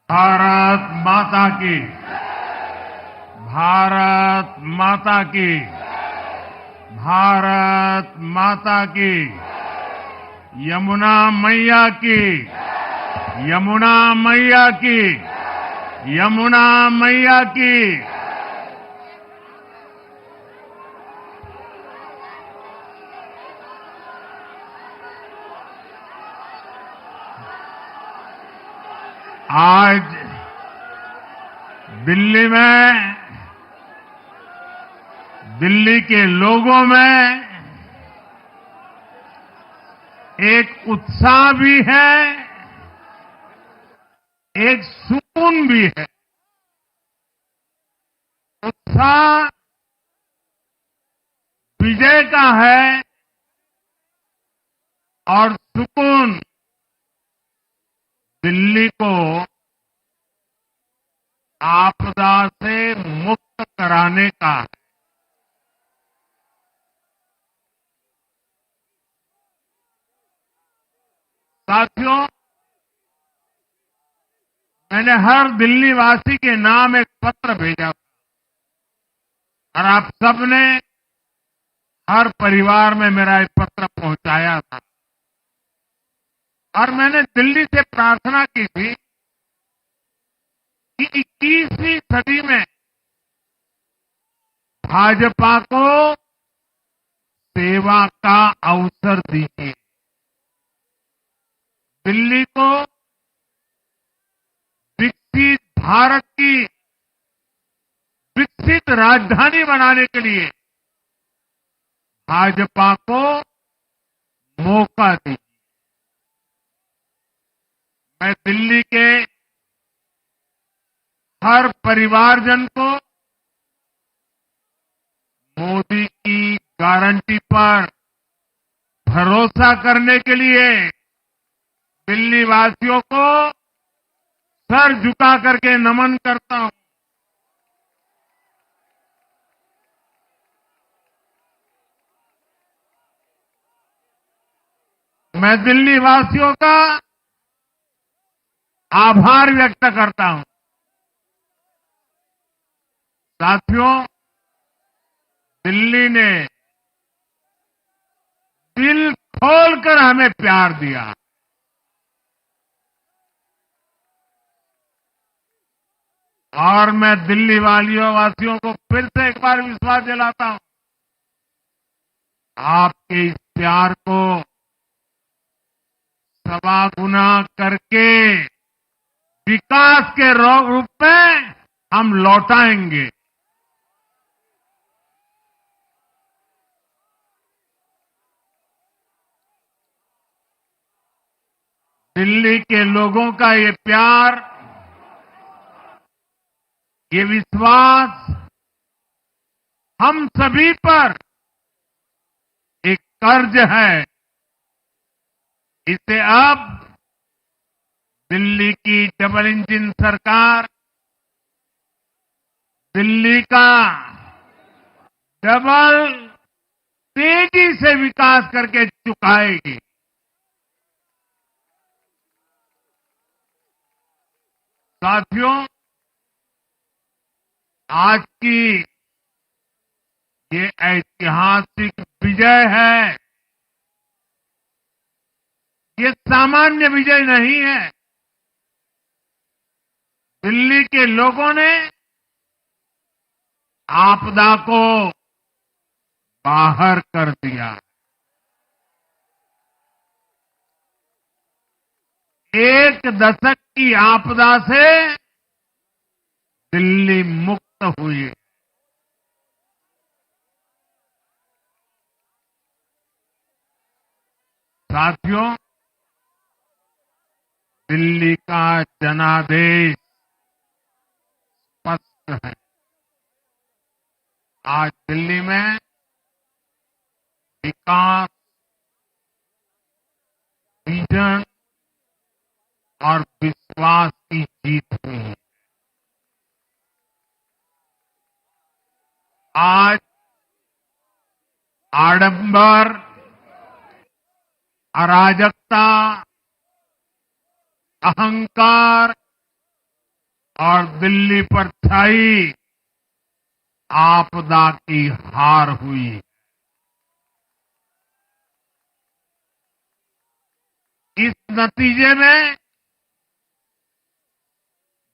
भारत माता की। भारत माता की। भारत माता की। यमुना मैया की। यमुना मैया की। यमुना मैया की। आज दिल्ली में, दिल्ली के लोगों में एक उत्साह भी है, एक सुकून भी है। उत्साह विजय का है और सुकून दिल्ली को आपदा से मुक्त कराने का है। साथियों, मैंने हर दिल्ली वासी के नाम एक पत्र भेजा और आप सबने हर परिवार में मेरा एक पत्र पहुंचाया था और मैंने दिल्ली से प्रार्थना की थी कि 21वीं सदी में भाजपा को सेवा का अवसर दीजिए। दिल्ली को विकसित भारत की विकसित राजधानी बनाने के लिए भाजपा को मौका दीजिए। मैं दिल्ली के हर परिवारजन को मोदी की गारंटी पर भरोसा करने के लिए दिल्ली वासियों को सर झुका करके नमन करता हूं। मैं दिल्ली वासियों का आभार व्यक्त करता हूं। साथियों, दिल्ली ने दिल खोलकर हमें प्यार दिया और मैं दिल्ली वासियों को फिर से एक बार विश्वास दिलाता हूं, आपके इस प्यार को सवा गुना करके विकास के रूप में हम लौटाएंगे। दिल्ली के लोगों का ये प्यार, ये विश्वास हम सभी पर एक कर्ज है। इसे अब दिल्ली की डबल इंजन सरकार, दिल्ली का डबल तेजी से विकास करके चुकाएगी। साथियों, आज की ये ऐतिहासिक विजय है। ये सामान्य विजय नहीं है। दिल्ली के लोगों ने आपदा को बाहर कर दिया। एक दशक की आपदा से दिल्ली मुक्त हुई। साथियों, दिल्ली का जनादेश स्पष्ट है। आज दिल्ली में विकास, विजन और विश्वास की जीत हुई है। आज आडंबर, अराजकता, अहंकार और दिल्ली पर छाई आपदा की हार हुई। इस नतीजे में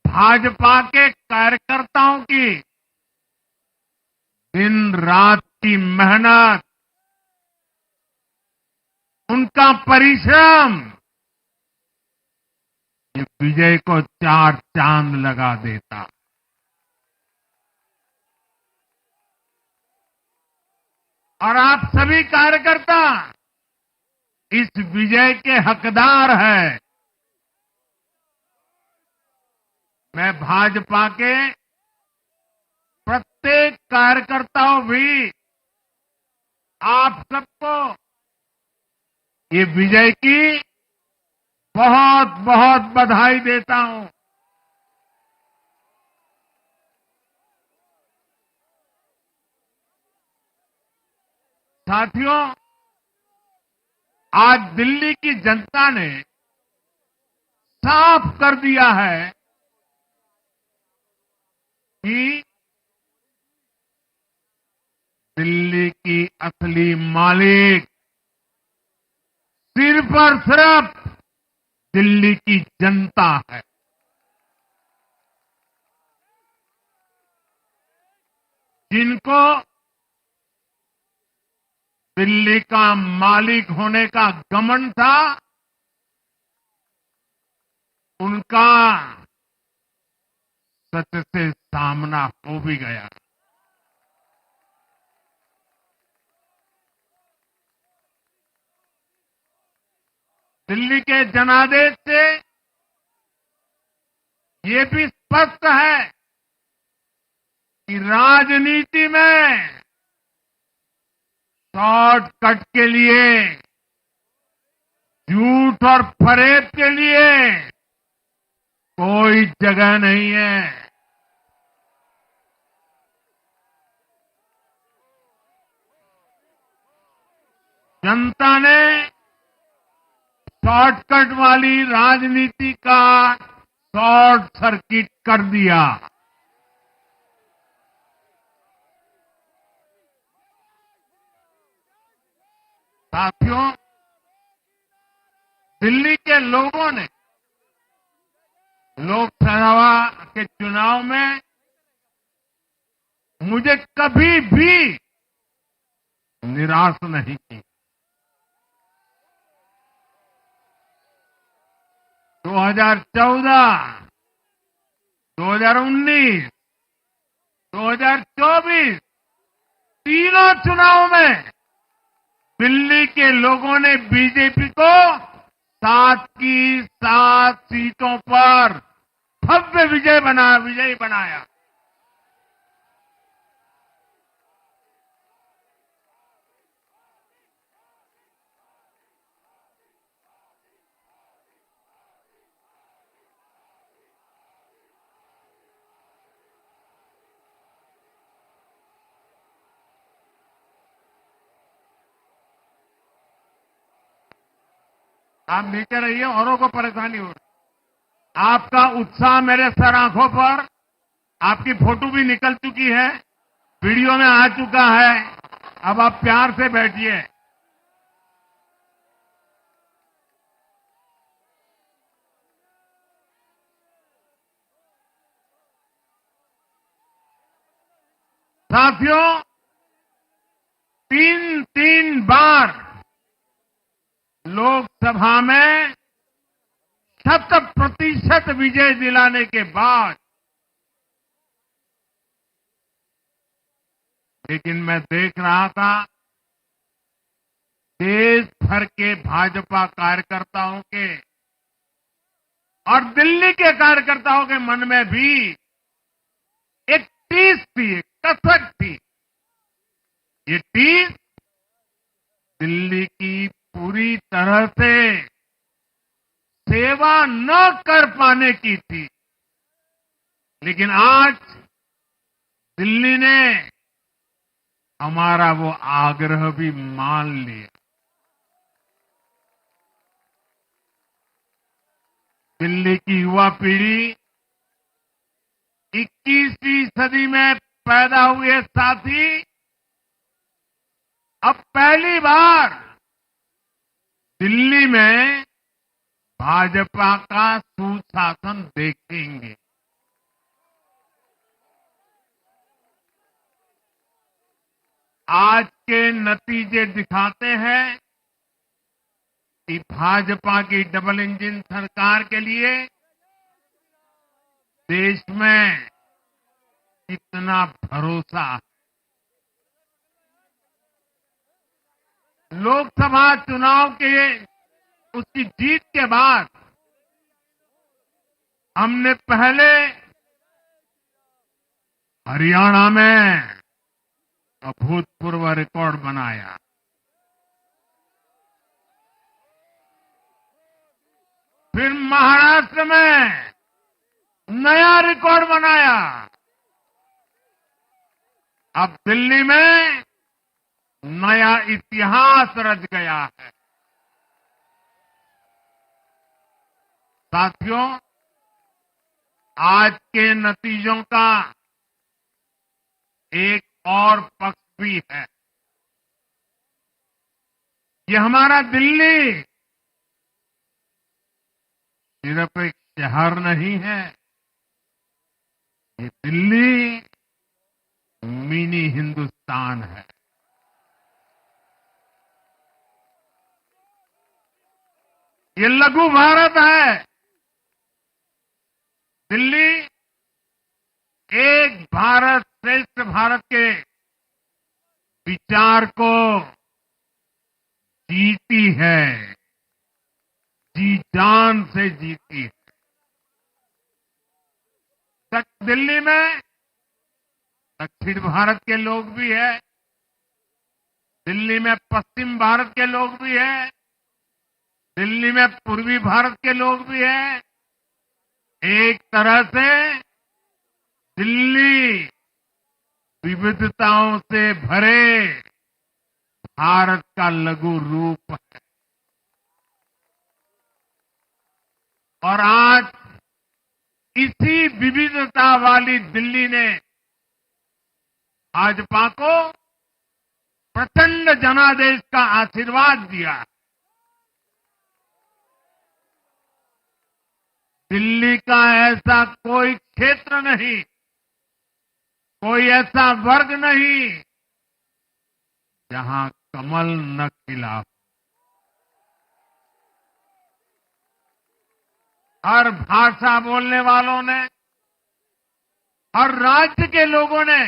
भाजपा के कार्यकर्ताओं की दिन रात की मेहनत, उनका परिश्रम ये विजय को चार चांद लगा देता। और आप सभी कार्यकर्ता इस विजय के हकदार हैं। मैं भाजपा के प्रत्येक कार्यकर्ताओं भी आप सबको ये विजय की बहुत बहुत बधाई देता हूं। साथियों, आज दिल्ली की जनता ने साफ कर दिया है कि दिल्ली की असली मालिक सिर्फ और सिर्फ दिल्ली की जनता है। जिनको दिल्ली का मालिक होने का घमंड था, उनका सच से सामना हो भी गया। दिल्ली के जनादेश से ये भी स्पष्ट है कि राजनीति में शॉर्टकट के लिए, झूठ और फरेब के लिए कोई जगह नहीं है। जनता ने शॉर्टकट वाली राजनीति का शॉर्ट सर्किट कर दिया। साथियों, दिल्ली के लोगों ने लोकसभा के चुनाव में मुझे कभी भी निराश नहीं की। 2014, 2019, 2024 तीनों चुनाव में दिल्ली के लोगों ने बीजेपी को 7 की 7 सीटों पर भव्य विजयी बनाया। आप नीचे रहिए, औरों को परेशानी हो रही। आपका उत्साह मेरे सर आंखों पर, आपकी फोटो भी निकल चुकी है, वीडियो में आ चुका है। अब आप प्यार से बैठिए। साथियों, 3 बार लोकसभा में 100% विजय दिलाने के बाद, लेकिन मैं देख रहा था देश भर के भाजपा कार्यकर्ताओं के और दिल्ली के कार्यकर्ताओं के मन में भी एक टीस थी, एक कसक थी। ये टीस दिल्ली की पूरी तरह से सेवा न कर पाने की थी। लेकिन आज दिल्ली ने हमारा वो आग्रह भी मान लिया। दिल्ली की युवा पीढ़ी 21वीं सदी में पैदा हुए साथी अब पहली बार दिल्ली में भाजपा का सुशासन देखेंगे। आज के नतीजे दिखाते हैं कि भाजपा की डबल इंजन सरकार के लिए देश में कितना भरोसा है। लोकसभा चुनाव के उसकी जीत के बाद हमने पहले हरियाणा में अभूतपूर्व रिकॉर्ड बनाया। फिर महाराष्ट्र में नया रिकॉर्ड बनाया। अब दिल्ली में नया इतिहास रच गया है। साथियों, आज के नतीजों का एक और पक्ष भी है। ये हमारा दिल्ली सिर्फ एक शहर नहीं है, ये दिल्ली मिनी हिंदुस्तान है। ये लघु भारत है। दिल्ली एक भारत श्रेष्ठ भारत के विचार को जीती है, जी जान से जीती है। दिल्ली में दक्षिण भारत के लोग भी हैं, दिल्ली में पश्चिम भारत के लोग भी हैं, दिल्ली में पूर्वी भारत के लोग भी हैं। एक तरह से दिल्ली विविधताओं से भरे भारत का लघु रूप है। और आज इसी विविधता वाली दिल्ली ने भाजपा को प्रचंड जनादेश का आशीर्वाद दिया। दिल्ली का ऐसा कोई क्षेत्र नहीं, कोई ऐसा वर्ग नहीं जहां कमल न खिला हो। हर भाषा बोलने वालों ने, हर राज्य के लोगों ने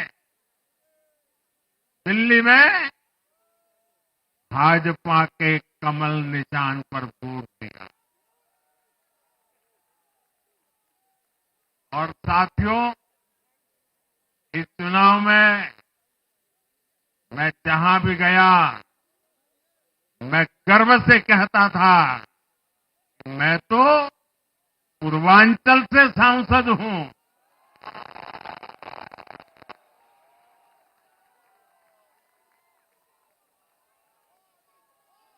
दिल्ली में भाजपा के कमल निशान पर वोट दिया। और साथियों, इस चुनाव में मैं जहां भी गया, मैं गर्व से कहता था, मैं तो पूर्वांचल से सांसद हूं।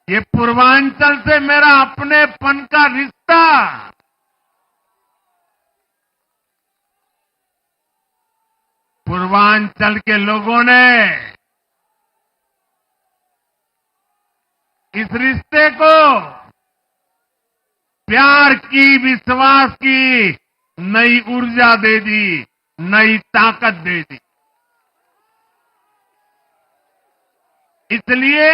ये पूर्वांचल से मेरा अपनेपन का रिश्ता पूर्वांचल के लोगों ने इस रिश्ते को प्यार की, विश्वास की नई ऊर्जा दे दी, नई ताकत दे दी। इसलिए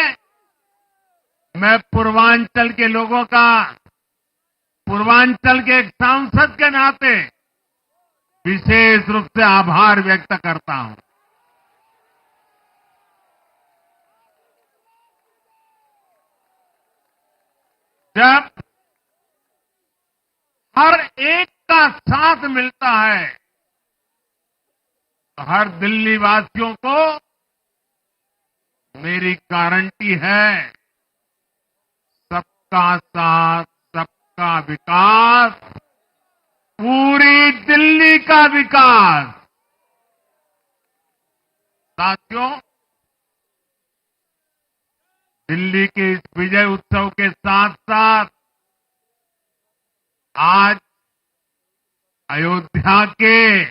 मैं पूर्वांचल के लोगों का, पूर्वांचल के एक सांसद के नाते विशेष रूप से आभार व्यक्त करता हूं। जब हर एक का साथ मिलता है तो हर दिल्ली वासियों को मेरी गारंटी है, सबका साथ, सबका विकास, पूरी दिल्ली का विकास। साथियों, दिल्ली के इस विजय उत्सव के साथ साथ आज अयोध्या के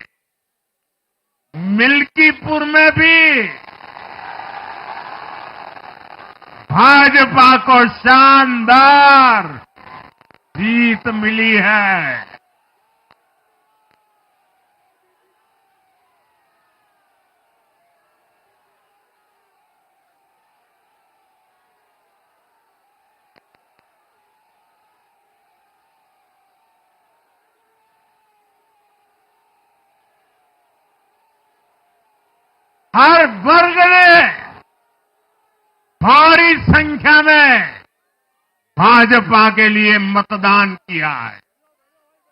मिल्कीपुर में भी भाजपा को शानदार जीत मिली है। हर वर्ग ने भारी संख्या में भाजपा के लिए मतदान किया है,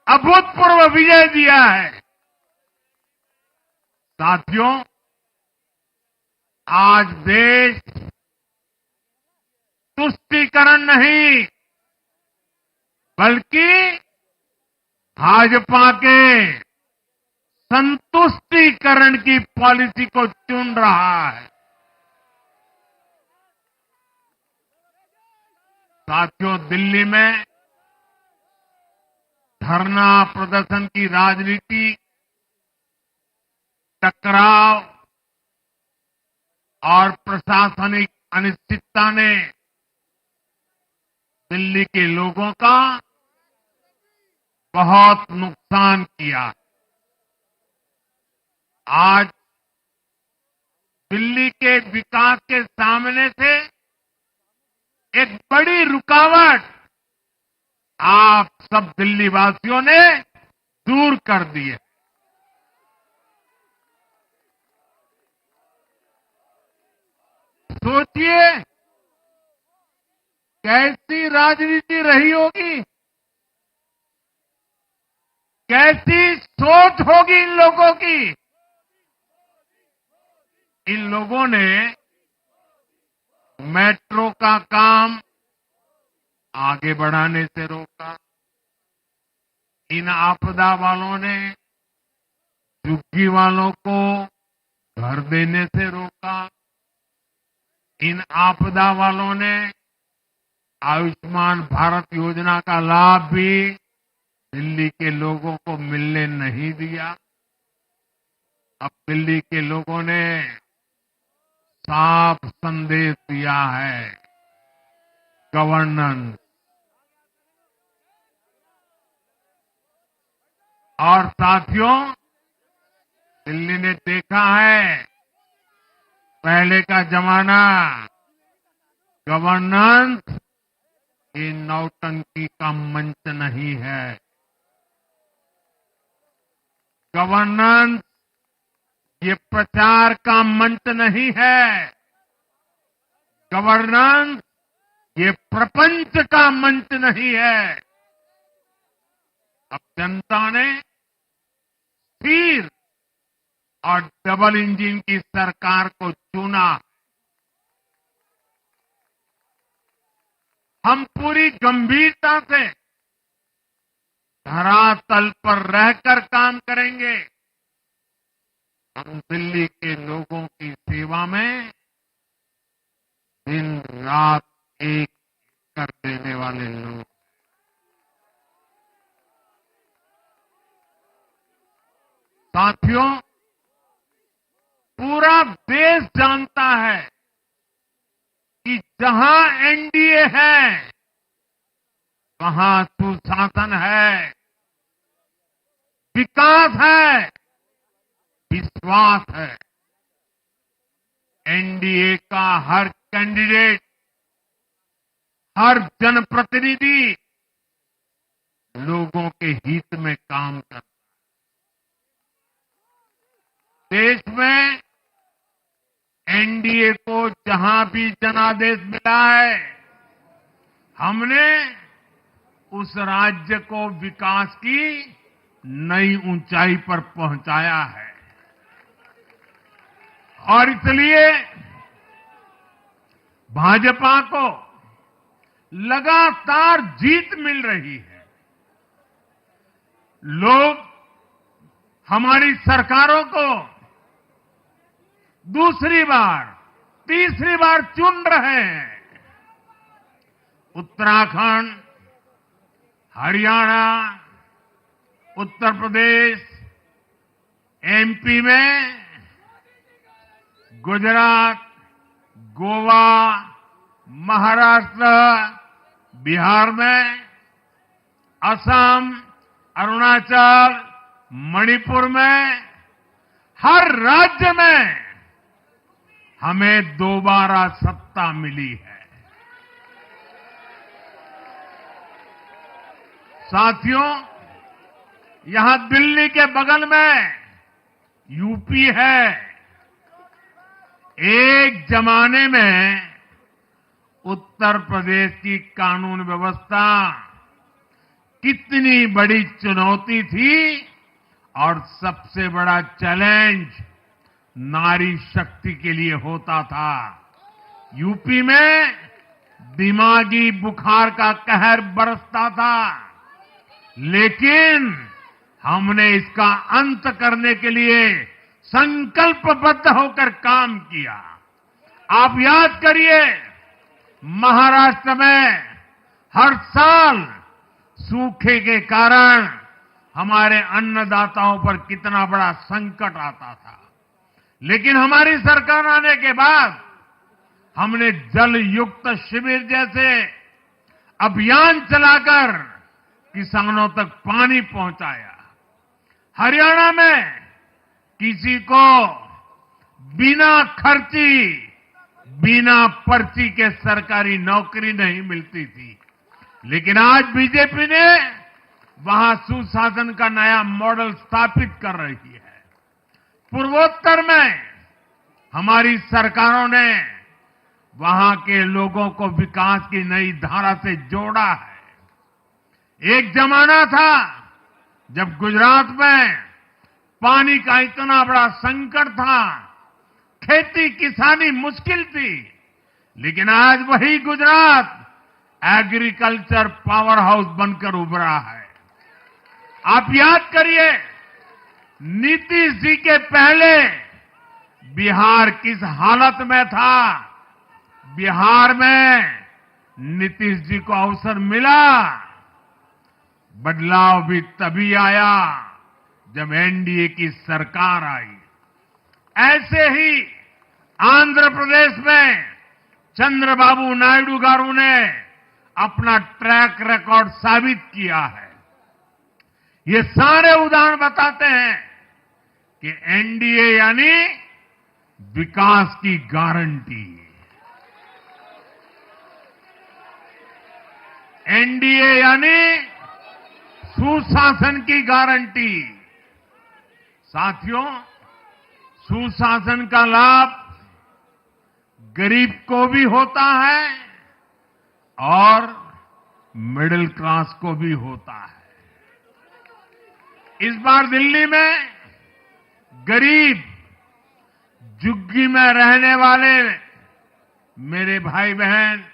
अभूतपूर्व विजय दिया है। साथियों, आज देश तुष्टीकरण नहीं बल्कि भाजपा के संतुष्टीकरण की पॉलिसी को चुन रहा है। साथियों, दिल्ली में धरना प्रदर्शन की राजनीति, टकराव और प्रशासनिक अनिश्चितता ने दिल्ली के लोगों का बहुत नुकसान किया। आज दिल्ली के विकास के सामने से एक बड़ी रुकावट आप सब दिल्ली वासियों ने दूर कर दी है। सोचिए कैसी राजनीति रही होगी, कैसी सोच होगी इन लोगों की। इन लोगों ने मेट्रो का काम आगे बढ़ाने से रोका। इन आपदा वालों ने झुग्गी वालों को घर देने से रोका। इन आपदा वालों ने आयुष्मान भारत योजना का लाभ भी दिल्ली के लोगों को मिलने नहीं दिया। अब दिल्ली के लोगों ने साफ संदेश दिया है, गवर्नेंस। और साथियों, दिल्ली ने देखा है पहले का जमाना, गवर्नेंस ये नौटंकी का मंच नहीं है। गवर्नेंस ये प्रचार का मंच नहीं है। गवर्नेंस ये प्रपंच का मंच नहीं है। अब जनता ने स्थिर और डबल इंजन की सरकार को चुना। हम पूरी गंभीरता से धरातल पर रहकर काम करेंगे। हम दिल्ली के लोगों की सेवा में दिन रात एक कर देने वाले लोग। साथियों, पूरा देश जानता है कि जहां एनडीए है वहां सुशासन है, विकास है, विश्वास है। एनडीए का हर कैंडिडेट, हर जनप्रतिनिधि लोगों के हित में काम करता है। देश में एनडीए को जहां भी जनादेश मिला है, हमने उस राज्य को विकास की नई ऊंचाई पर पहुंचाया है। और इसलिए भाजपा को लगातार जीत मिल रही है। लोग हमारी सरकारों को दूसरी बार, तीसरी बार चुन रहे हैं। उत्तराखंड, हरियाणा, उत्तर प्रदेश, एमपी में गुजरात, गोवा, महाराष्ट्र, बिहार में, असम, अरुणाचल, मणिपुर में, हर राज्य में हमें दोबारा सत्ता मिली है। साथियों, यहां दिल्ली के बगल में यूपी है। एक जमाने में उत्तर प्रदेश की कानून व्यवस्था कितनी बड़ी चुनौती थी और सबसे बड़ा चैलेंज नारी शक्ति के लिए होता था। यूपी में दिमागी बुखार का कहर बरसता था, लेकिन हमने इसका अंत करने के लिए संकल्पबद्ध होकर काम किया। आप याद करिए, महाराष्ट्र में हर साल सूखे के कारण हमारे अन्नदाताओं पर कितना बड़ा संकट आता था, लेकिन हमारी सरकार आने के बाद हमने जल युक्त शिविर जैसे अभियान चलाकर किसानों तक पानी पहुंचाया। हरियाणा में किसी को बिना खर्ची, बिना पर्ची के सरकारी नौकरी नहीं मिलती थी, लेकिन आज बीजेपी ने वहां सुशासन का नया मॉडल स्थापित कर रही है। पूर्वोत्तर में हमारी सरकारों ने वहां के लोगों को विकास की नई धारा से जोड़ा है। एक जमाना था जब गुजरात में पानी का इतना बड़ा संकट था, खेती किसानी मुश्किल थी, लेकिन आज वही गुजरात एग्रीकल्चर पावर हाउस बनकर उभरा है। आप याद करिए, नीतीश जी के पहले बिहार किस हालत में था। बिहार में नीतीश जी को अवसर मिला। बदलाव भी तभी आया जब एनडीए की सरकार आई। ऐसे ही आंध्र प्रदेश में चंद्रबाबू नायडू गारू ने अपना ट्रैक रिकॉर्ड साबित किया है। ये सारे उदाहरण बताते हैं कि एनडीए यानी विकास की गारंटी। एनडीए यानी सुशासन की गारंटी। साथियों, सुशासन का लाभ गरीब को भी होता है और मिडिल क्लास को भी होता है। इस बार दिल्ली में गरीब, झुग्गी में रहने वाले मेरे भाई बहन,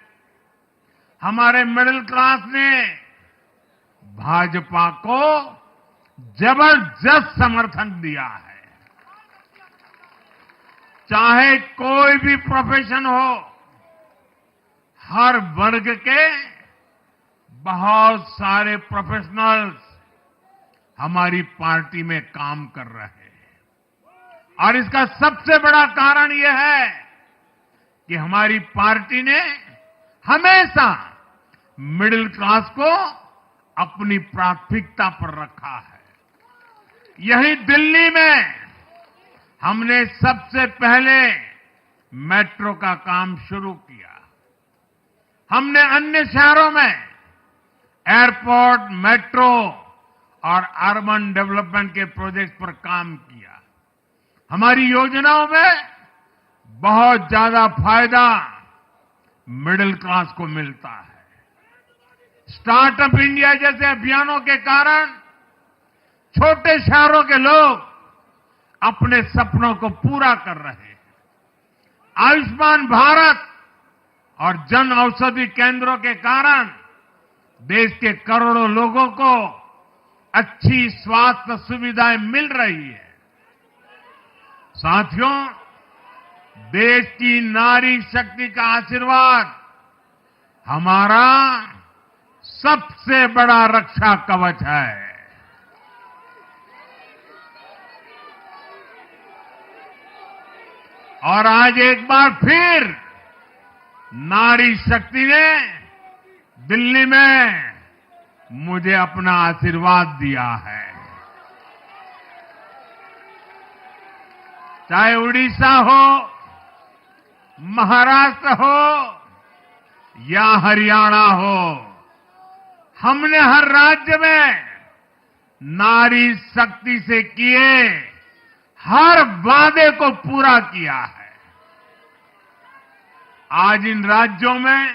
हमारे मिडिल क्लास ने भाजपा को जबरदस्त समर्थन दिया है। चाहे कोई भी प्रोफेशन हो, हर वर्ग के बहुत सारे प्रोफेशनल्स हमारी पार्टी में काम कर रहे हैं। और इसका सबसे बड़ा कारण यह है कि हमारी पार्टी ने हमेशा मिडिल क्लास को अपनी प्राथमिकता पर रखा है। यही दिल्ली में हमने सबसे पहले मेट्रो का काम शुरू किया। हमने अन्य शहरों में एयरपोर्ट, मेट्रो और अर्बन डेवलपमेंट के प्रोजेक्ट पर काम किया। हमारी योजनाओं में बहुत ज्यादा फायदा मिडिल क्लास को मिलता है। स्टार्टअप इंडिया जैसे अभियानों के कारण छोटे शहरों के लोग अपने सपनों को पूरा कर रहे हैं। आयुष्मान भारत और जन औषधि केंद्रों के कारण देश के करोड़ों लोगों को अच्छी स्वास्थ्य सुविधाएं मिल रही है। साथियों, देश की नारी शक्ति का आशीर्वाद हमारा सबसे बड़ा रक्षा कवच है। और आज एक बार फिर नारी शक्ति ने दिल्ली में मुझे अपना आशीर्वाद दिया है। चाहे उड़ीसा हो, महाराष्ट्र हो या हरियाणा हो, हमने हर राज्य में नारी शक्ति से किए हर वादे को पूरा किया है। आज इन राज्यों में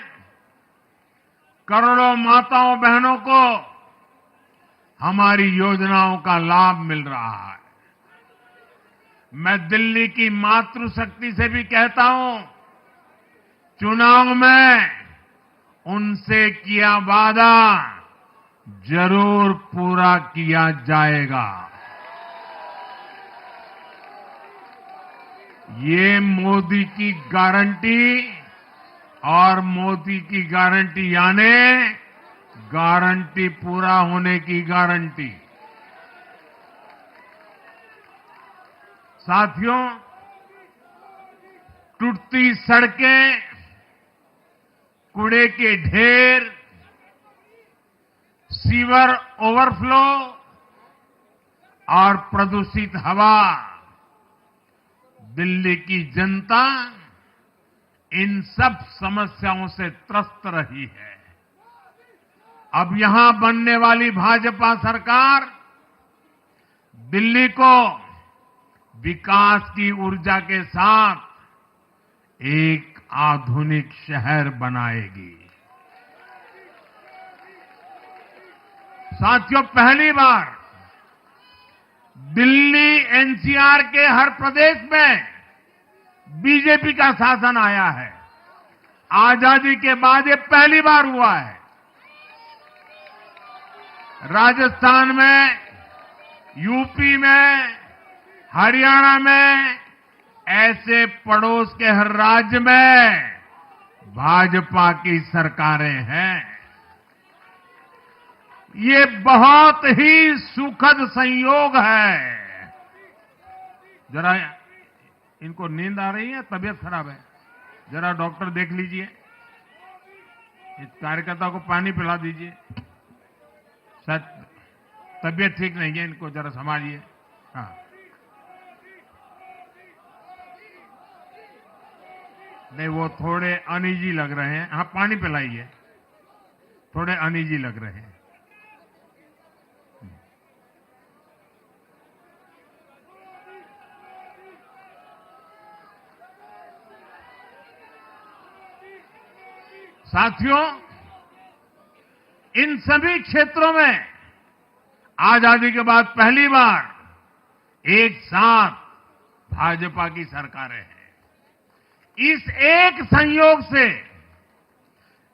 करोड़ों माताओं बहनों को हमारी योजनाओं का लाभ मिल रहा है। मैं दिल्ली की मातृशक्ति से भी कहता हूं, चुनाव में उनसे किया वादा जरूर पूरा किया जाएगा। ये मोदी की गारंटी और मोदी की गारंटी यानी गारंटी पूरा होने की गारंटी। साथियों, टूटती सड़कें, कूड़े के ढेर, सीवर ओवरफ्लो और प्रदूषित हवा, दिल्ली की जनता इन सब समस्याओं से त्रस्त रही है। अब यहां बनने वाली भाजपा सरकार दिल्ली को विकास की ऊर्जा के साथ एक आधुनिक शहर बनाएगी। साथियों, पहली बार दिल्ली एनसीआर के हर प्रदेश में बीजेपी का शासन आया है। आजादी के बाद ये पहली बार हुआ है। राजस्थान में, यूपी में, हरियाणा में, ऐसे पड़ोस के हर राज्य में भाजपा की सरकारें हैं। ये बहुत ही सुखद संयोग है। जरा इनको नींद आ रही है, तबीयत खराब है, जरा डॉक्टर देख लीजिए। इस कार्यकर्ता को पानी पिला दीजिए, शायद तबीयत ठीक नहीं है, इनको जरा संभालिए। हाँ, नहीं, वो थोड़े अनईजी लग रहे हैं। हाँ, पानी पिलाइए, थोड़े अनईजी लग रहे हैं। साथियों, इन सभी क्षेत्रों में आजादी के बाद पहली बार एक साथ भाजपा की सरकारें हैं। इस एक संयोग से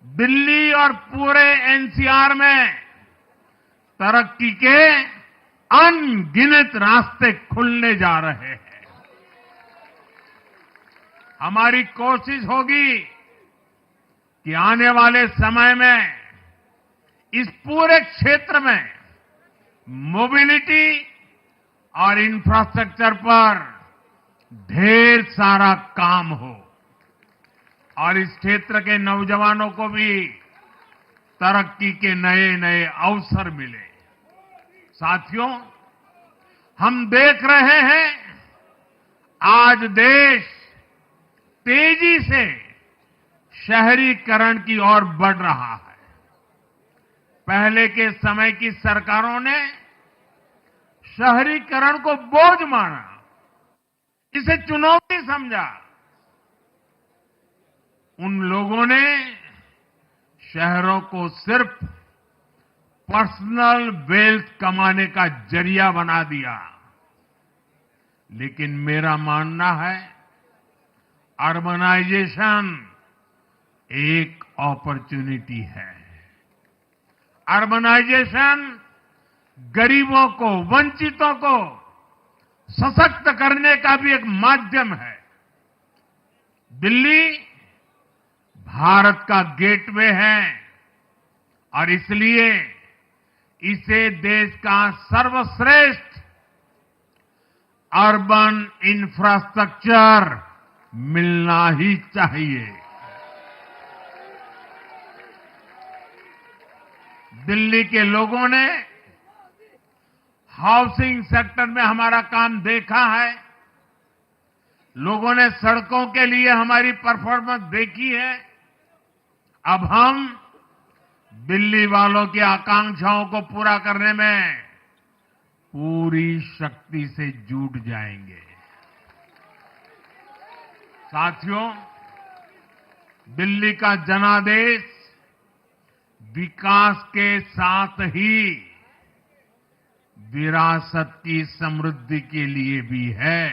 दिल्ली और पूरे एनसीआर में तरक्की के अनगिनत रास्ते खुलने जा रहे हैं। हमारी कोशिश होगी कि आने वाले समय में इस पूरे क्षेत्र में मोबिलिटी और इंफ्रास्ट्रक्चर पर ढेर सारा काम हो और इस क्षेत्र के नौजवानों को भी तरक्की के नए नए अवसर मिले। साथियों, हम देख रहे हैं आज देश तेजी से शहरीकरण की ओर बढ़ रहा है। पहले के समय की सरकारों ने शहरीकरण को बोझ माना, इसे चुनौती समझा। उन लोगों ने शहरों को सिर्फ पर्सनल वेल्थ कमाने का जरिया बना दिया। लेकिन मेरा मानना है, अर्बनाइजेशन एक अपॉर्चुनिटी है। अर्बनाइजेशन गरीबों को, वंचितों को सशक्त करने का भी एक माध्यम है। दिल्ली भारत का गेटवे है और इसलिए इसे देश का सर्वश्रेष्ठ अर्बन इंफ्रास्ट्रक्चर मिलना ही चाहिए। दिल्ली के लोगों ने हाउसिंग सेक्टर में हमारा काम देखा है। लोगों ने सड़कों के लिए हमारी परफॉर्मेंस देखी है। अब हम दिल्ली वालों की आकांक्षाओं को पूरा करने में पूरी शक्ति से जुट जाएंगे। साथियों, दिल्ली का जनादेश विकास के साथ ही विरासत की समृद्धि के लिए भी है।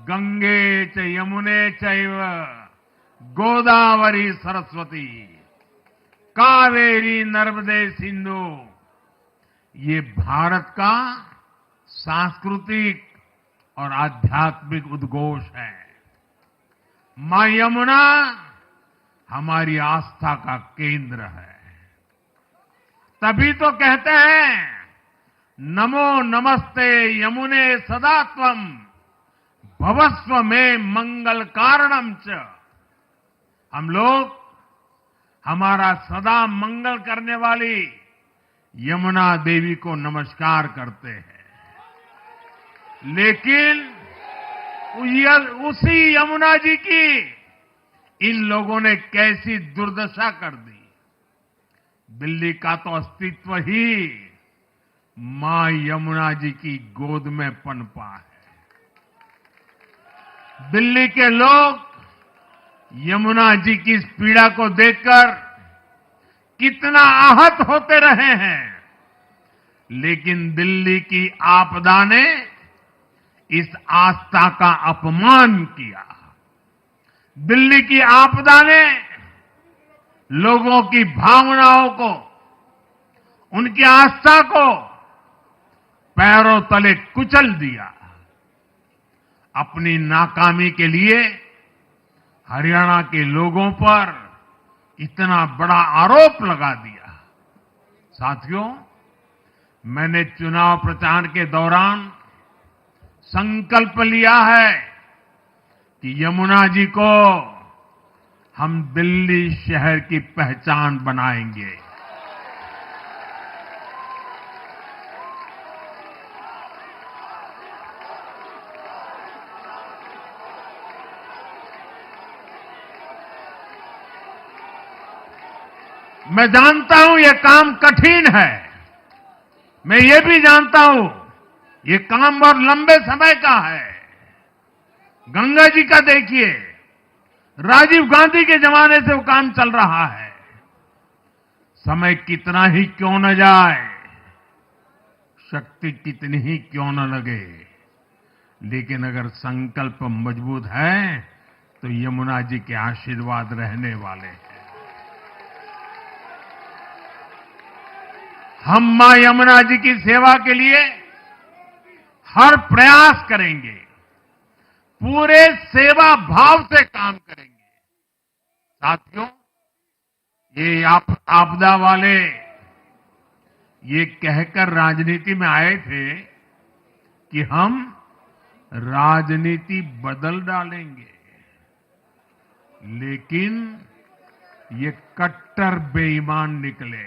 गंगे च यमुने चैव गोदावरी सरस्वती कावेरी नर्मदे सिंधु, ये भारत का सांस्कृतिक और आध्यात्मिक उद्घोष है। मां यमुना हमारी आस्था का केंद्र है। तभी तो कहते हैं नमो नमस्ते यमुने सदा त्वम भवस्व में मंगल कारणम च। हम लोग हमारा सदा मंगल करने वाली यमुना देवी को नमस्कार करते हैं। लेकिन उसी यमुना जी की इन लोगों ने कैसी दुर्दशा कर दी। दिल्ली का तो अस्तित्व ही मां यमुना जी की गोद में पनपा है। दिल्ली के लोग यमुना जी की इस पीड़ा को देखकर कितना आहत होते रहे हैं, लेकिन दिल्ली की आपदा ने इस आस्था का अपमान किया। दिल्ली की आपदा ने लोगों की भावनाओं को, उनकी आस्था को पैरों तले कुचल दिया। अपनी नाकामी के लिए हरियाणा के लोगों पर इतना बड़ा आरोप लगा दिया। साथियों, मैंने चुनाव प्रचार के दौरान संकल्प लिया है कि यमुना जी को हम दिल्ली शहर की पहचान बनाएंगे। मैं जानता हूं ये काम कठिन है। मैं ये भी जानता हूं ये काम बहुत लंबे समय का है। गंगा जी का देखिए, राजीव गांधी के जमाने से वो काम चल रहा है। समय कितना ही क्यों न जाए, शक्ति कितनी ही क्यों न लगे, लेकिन अगर संकल्प मजबूत है तो यमुना जी के आशीर्वाद रहने वाले हैं। हम मां यमुना जी की सेवा के लिए हर प्रयास करेंगे, पूरे सेवा भाव से काम करेंगे। साथियों, ये आपदा वाले ये कहकर राजनीति में आए थे कि हम राजनीति बदल डालेंगे, लेकिन ये कट्टर बेईमान निकले।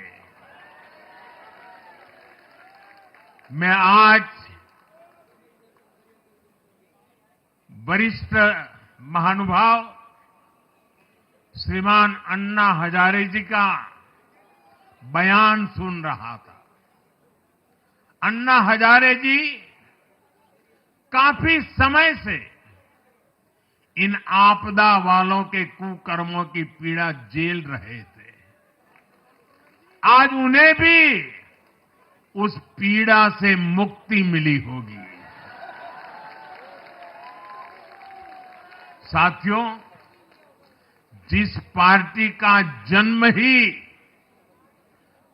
मैं आज वरिष्ठ महानुभाव श्रीमान अन्ना हजारे जी का बयान सुन रहा था। अन्ना हजारे जी काफी समय से इन आपदा वालों के कुकर्मों की पीड़ा झेल रहे थे। आज उन्हें भी उस पीड़ा से मुक्ति मिली होगी। साथियों, जिस पार्टी का जन्म ही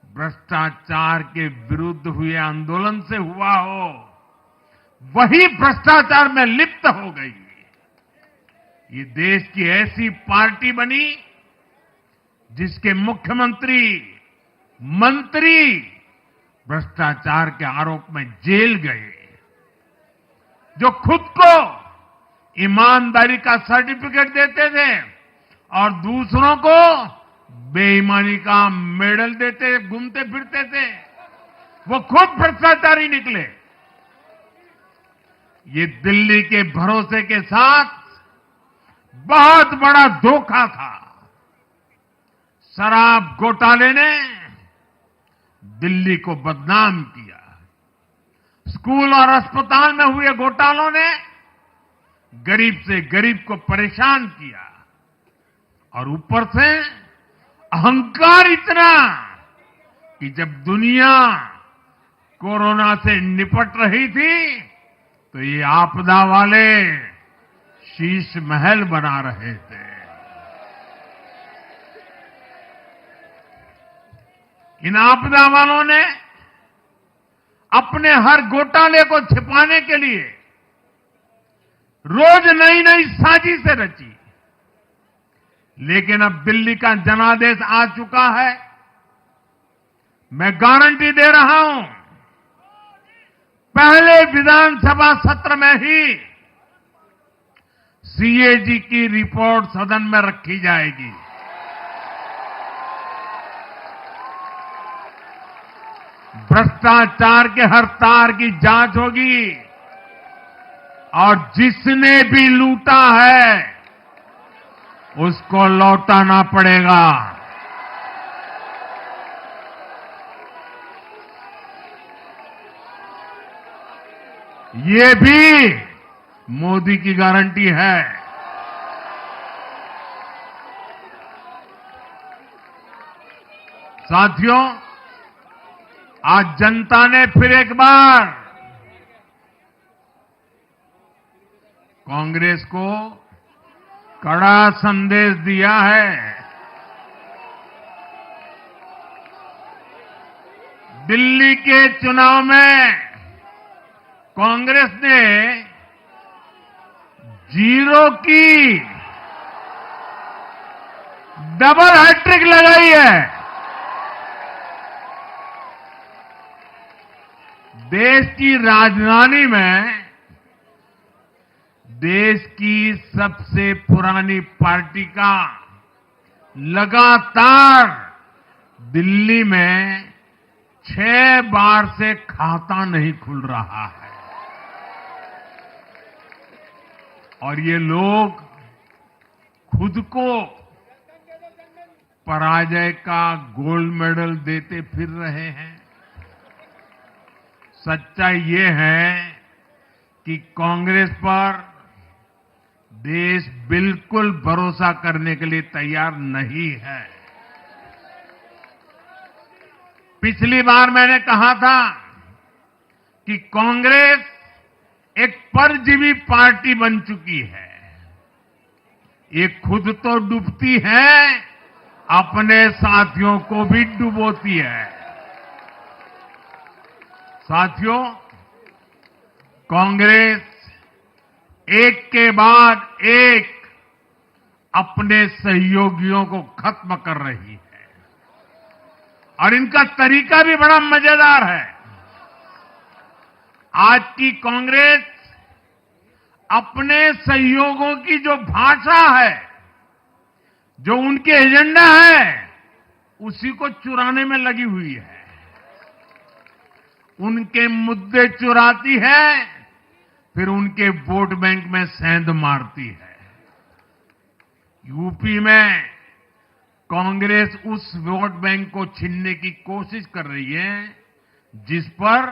भ्रष्टाचार के विरुद्ध हुए आंदोलन से हुआ हो, वही भ्रष्टाचार में लिप्त हो गई। ये देश की ऐसी पार्टी बनी जिसके मुख्यमंत्री, मंत्री भ्रष्टाचार के आरोप में जेल गए, जो खुद को ईमानदारी का सर्टिफिकेट देते थे और दूसरों को बेईमानी का मेडल देते घूमते फिरते थे। वो खुद भ्रष्टाचारी निकले। ये दिल्ली के भरोसे के साथ बहुत बड़ा धोखा था। शराब घोटाले ने दिल्ली को बदनाम किया। स्कूल और अस्पताल में हुए घोटालों ने गरीब से गरीब को परेशान किया और ऊपर से अहंकार इतना कि जब दुनिया कोरोना से निपट रही थी तो ये आपदा वाले शीश महल बना रहे थे। इन आपदा वालों ने अपने हर घोटाले को छिपाने के लिए रोज नई नई साजिशें रची। लेकिन अब दिल्ली का जनादेश आ चुका है। मैं गारंटी दे रहा हूं, पहले विधानसभा सत्र में ही सीएजी की रिपोर्ट सदन में रखी जाएगी। भ्रष्टाचार के हर तार की जांच होगी और जिसने भी लूटा है उसको लौटाना पड़ेगा। ये भी मोदी की गारंटी है। साथियों, आज जनता ने फिर एक बार कांग्रेस को कड़ा संदेश दिया है। दिल्ली के चुनाव में कांग्रेस ने जीरो की डबल हैट्रिक लगाई है। देश की राजधानी में देश की सबसे पुरानी पार्टी का लगातार दिल्ली में 6 बार से खाता नहीं खुल रहा है और ये लोग खुद को पराजय का गोल्ड मेडल देते फिर रहे हैं। सच्चाई ये है कि कांग्रेस पर देश बिल्कुल भरोसा करने के लिए तैयार नहीं है। पिछली बार मैंने कहा था कि कांग्रेस एक परजीवी पार्टी बन चुकी है। ये खुद तो डूबती है, अपने साथियों को भी डुबोती है। साथियों, कांग्रेस एक के बाद एक अपने सहयोगियों को खत्म कर रही है और इनका तरीका भी बड़ा मजेदार है। आज की कांग्रेस अपने सहयोगों की जो भाषा है, जो उनके एजेंडा है, उसी को चुराने में लगी हुई है। उनके मुद्दे चुराती है, फिर उनके वोट बैंक में सेंध मारती है। यूपी में कांग्रेस उस वोट बैंक को छीनने की कोशिश कर रही है जिस पर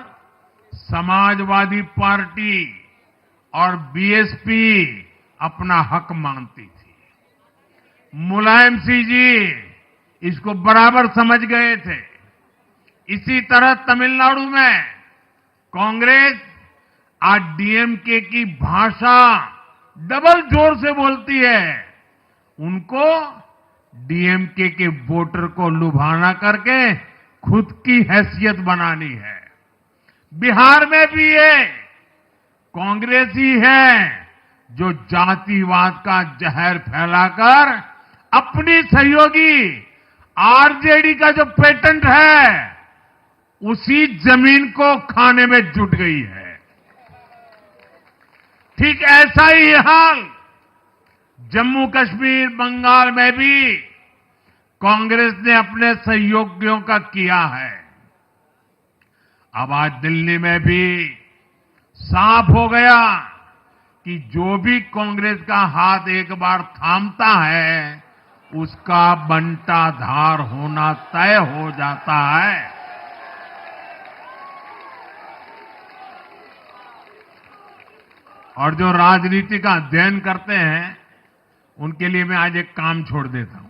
समाजवादी पार्टी और बीएसपी अपना हक मानती थी। मुलायम सिंह जी इसको बराबर समझ गए थे। इसी तरह तमिलनाडु में कांग्रेस आज डीएमके की भाषा डबल जोर से बोलती है। उनको डीएमके के वोटर को लुभाना करके खुद की हैसियत बनानी है। बिहार में भी ये कांग्रेस ही है जो जातिवाद का जहर फैलाकर अपनी सहयोगी आरजेडी का जो पेटेंट है उसी जमीन को खाने में जुट गई है। ठीक ऐसा ही हाल जम्मू कश्मीर, बंगाल में भी कांग्रेस ने अपने सहयोगियों का किया है। अब आज दिल्ली में भी साफ हो गया कि जो भी कांग्रेस का हाथ एक बार थामता है, उसका बंटाधार होना तय हो जाता है। और जो राजनीति का अध्ययन करते हैं, उनके लिए मैं आज एक काम छोड़ देता हूं।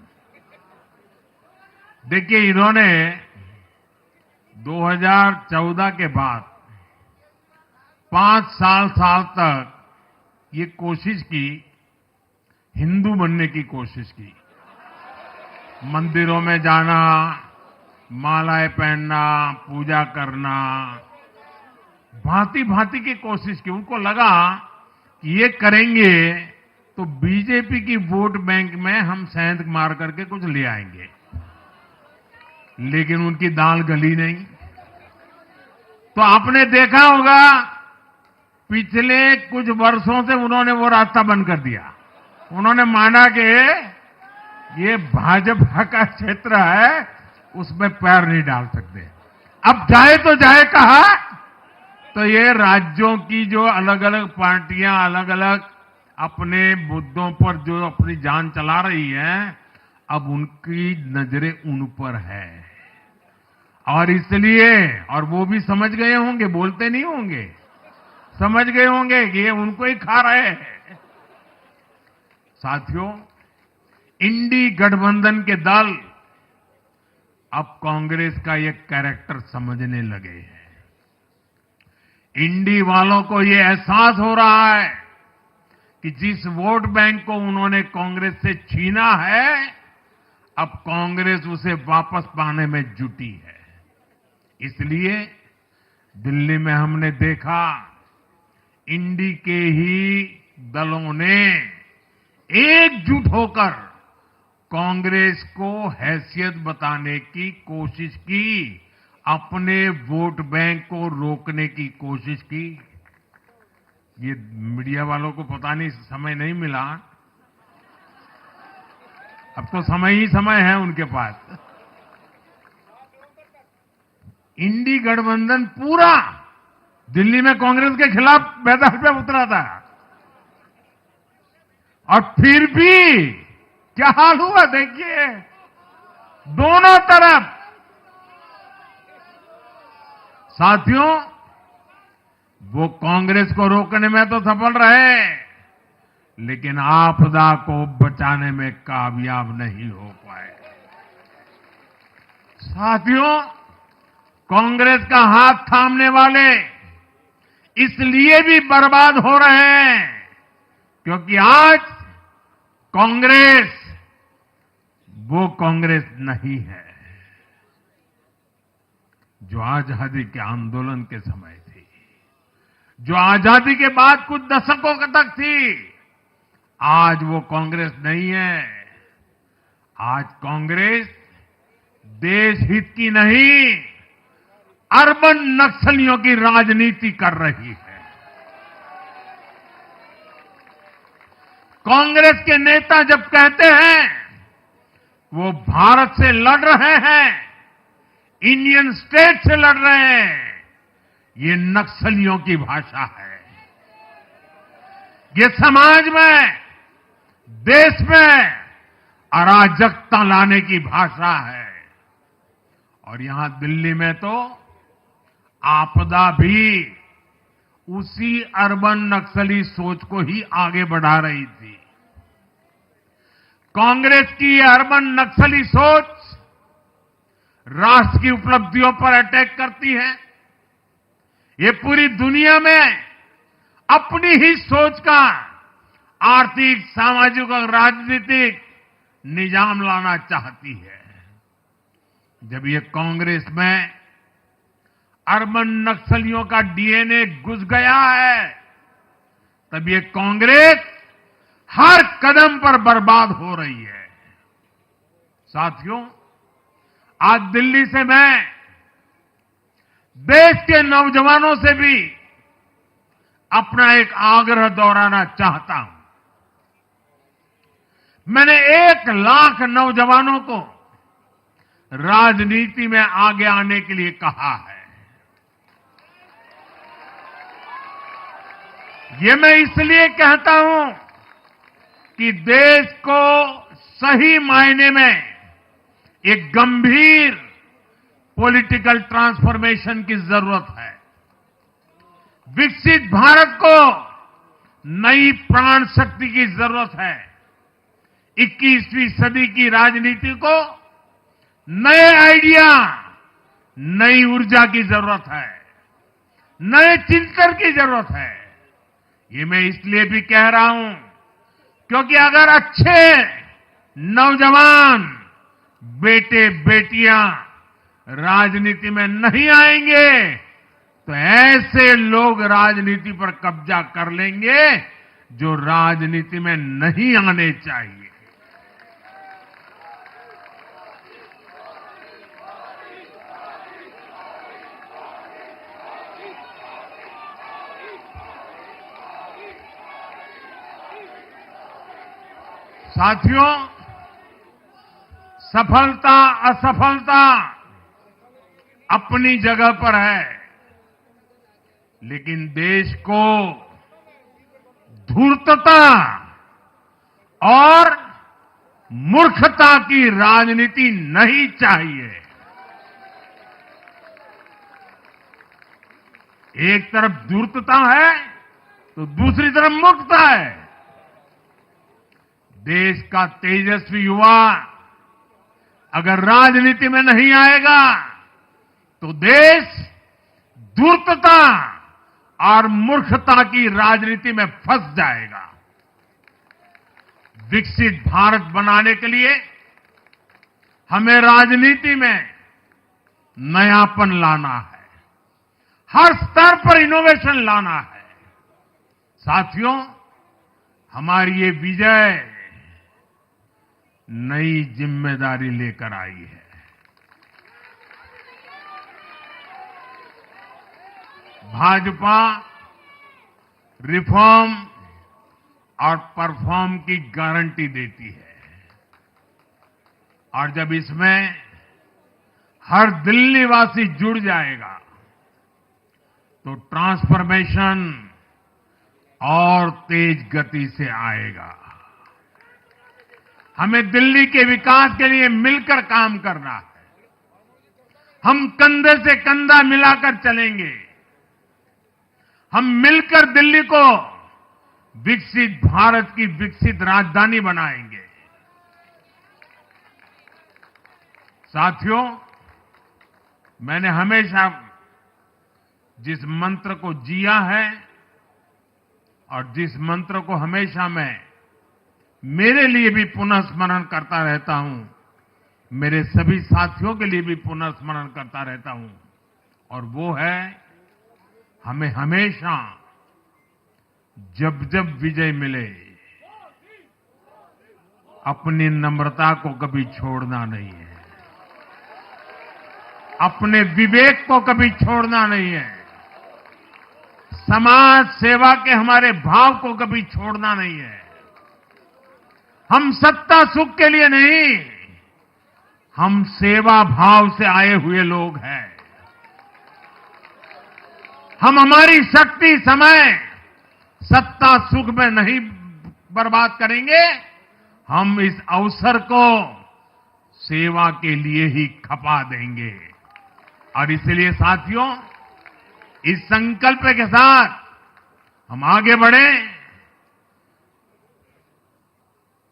देखिए, इन्होंने 2014 के बाद 5 साल तक ये कोशिश की, हिंदू बनने की कोशिश की। मंदिरों में जाना, मालाएं पहनना, पूजा करना, भांति भांति की कोशिश की। उनको लगा कि ये करेंगे तो बीजेपी की वोट बैंक में हम सेंध मार करके कुछ ले आएंगे, लेकिन उनकी दाल गली नहीं। तो आपने देखा होगा, पिछले कुछ वर्षों से उन्होंने वो रास्ता बंद कर दिया। उन्होंने माना कि ये भाजपा का क्षेत्र है, उसमें पैर नहीं डाल सकते। अब जाए तो जाए कहा, तो ये राज्यों की जो अलग अलग पार्टियां अलग अलग अपने मुद्दों पर जो अपनी जान चला रही हैं, अब उनकी नजरें उन पर है। और इसलिए, और वो भी समझ गए होंगे, बोलते नहीं होंगे, समझ गए होंगे कि ये उनको ही खा रहे हैं। साथियों, इंडी गठबंधन के दल अब कांग्रेस का ये कैरेक्टर समझने लगे हैं। इंडी वालों को ये एहसास हो रहा है कि जिस वोट बैंक को उन्होंने कांग्रेस से छीना है, अब कांग्रेस उसे वापस पाने में जुटी है। इसलिए दिल्ली में हमने देखा, इंडी के ही दलों ने एकजुट होकर कांग्रेस को हैसियत बताने की कोशिश की, अपने वोट बैंक को रोकने की कोशिश की। ये मीडिया वालों को पता नहीं, समय नहीं मिला। अब तो समय ही समय है उनके पास। इंडी गठबंधन पूरा दिल्ली में कांग्रेस के खिलाफ मैदान पे उतरा था, और फिर भी क्या हाल हुआ देखिए, दोनों तरफ। साथियों, वो कांग्रेस को रोकने में तो सफल रहे, लेकिन आपदा को बचाने में कामयाब नहीं हो पाए। साथियों, कांग्रेस का हाथ थामने वाले इसलिए भी बर्बाद हो रहे हैं क्योंकि आज कांग्रेस वो कांग्रेस नहीं है जो आजादी के आंदोलन के समय थी, जो आजादी के बाद कुछ दशकों तक थी। आज वो कांग्रेस नहीं है। आज कांग्रेस देश हित की नहीं, अर्बन नक्सलियों की राजनीति कर रही है। कांग्रेस के नेता जब कहते हैं वो भारत से लड़ रहे हैं, इंडियन स्टेट से लड़ रहे हैं, ये नक्सलियों की भाषा है। ये समाज में, देश में अराजकता लाने की भाषा है। और यहां दिल्ली में तो आपदा भी उसी अर्बन नक्सली सोच को ही आगे बढ़ा रही थी। कांग्रेस की अर्बन नक्सली सोच राष्ट्र की उपलब्धियों पर अटैक करती है। ये पूरी दुनिया में अपनी ही सोच का आर्थिक, सामाजिक और राजनीतिक निजाम लाना चाहती है। जब ये कांग्रेस में अर्बन नक्सलियों का डीएनए घुस गया है, तब ये कांग्रेस हर कदम पर बर्बाद हो रही है। साथियों, आज दिल्ली से मैं देश के नौजवानों से भी अपना एक आग्रह दोहराना चाहता हूं। मैंने 1 लाख नौजवानों को राजनीति में आगे आने के लिए कहा है। ये मैं इसलिए कहता हूं कि देश को सही मायने में एक गंभीर पॉलिटिकल ट्रांसफॉर्मेशन की जरूरत है। विकसित भारत को नई प्राण शक्ति की जरूरत है। 21वीं सदी की राजनीति को नए आइडिया, नई ऊर्जा की जरूरत है, नए चिंतन की जरूरत है। ये मैं इसलिए भी कह रहा हूं क्योंकि अगर अच्छे नौजवान बेटे बेटियां राजनीति में नहीं आएंगे तो ऐसे लोग राजनीति पर कब्जा कर लेंगे जो राजनीति में नहीं आने चाहिए। साथियों, सफलता असफलता अपनी जगह पर है, लेकिन देश को धूर्तता और मूर्खता की राजनीति नहीं चाहिए। एक तरफ धूर्तता है तो दूसरी तरफ मूर्खता है। देश का तेजस्वी युवा अगर राजनीति में नहीं आएगा तो देश धूर्तता और मूर्खता की राजनीति में फंस जाएगा। विकसित भारत बनाने के लिए हमें राजनीति में नयापन लाना है, हर स्तर पर इनोवेशन लाना है। साथियों, हमारी ये विजय नई जिम्मेदारी लेकर आई है। भाजपा रिफॉर्म और परफॉर्म की गारंटी देती है और जब इसमें हर दिल्ली वासी जुड़ जाएगा तो ट्रांसफॉर्मेशन और तेज गति से आएगा। हमें दिल्ली के विकास के लिए मिलकर काम करना है। हम कंधे से कंधा मिलाकर चलेंगे। हम मिलकर दिल्ली को विकसित भारत की विकसित राजधानी बनाएंगे। साथियों, मैंने हमेशा जिस मंत्र को जिया है और जिस मंत्र को हमेशा मैं मेरे लिए भी पुनः स्मरण करता रहता हूं, मेरे सभी साथियों के लिए भी पुनः स्मरण करता रहता हूं, और वो है हमें हमेशा जब जब विजय मिले अपनी नम्रता को कभी छोड़ना नहीं है, अपने विवेक को कभी छोड़ना नहीं है, समाज सेवा के हमारे भाव को कभी छोड़ना नहीं है। हम सत्ता सुख के लिए नहीं, हम सेवा भाव से आए हुए लोग हैं। हम हमारी शक्ति समय सत्ता सुख में नहीं बर्बाद करेंगे, हम इस अवसर को सेवा के लिए ही खपा देंगे। और इसलिए साथियों, इस संकल्प के साथ हम आगे बढ़े।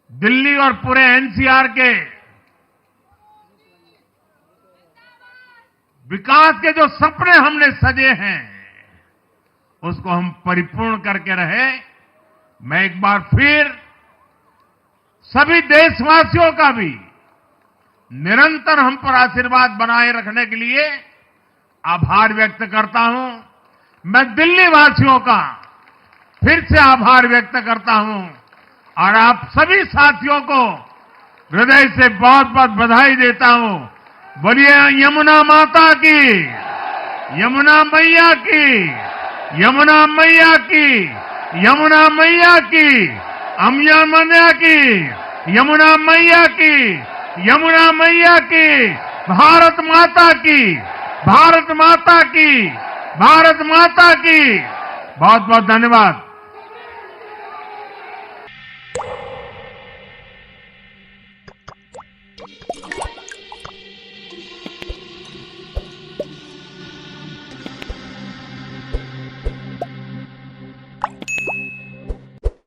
दिल्ली और पूरे एनसीआर के विकास के जो सपने हमने सजे हैं उसको हम परिपूर्ण करके रहे। मैं एक बार फिर सभी देशवासियों का भी निरंतर हम पर आशीर्वाद बनाए रखने के लिए आभार व्यक्त करता हूं। मैं दिल्ली वासियों का फिर से आभार व्यक्त करता हूं और आप सभी साथियों को हृदय से बहुत बहुत बधाई देता हूं। बोलिए यमुना माता की, यमुना मैया की, यमुना मैया की, यमुना मैया की, अम्बिया मैया की, यमुना मैया की, यमुना मैया की, भारत माता की, भारत माता की, भारत माता की। बहुत बहुत धन्यवाद।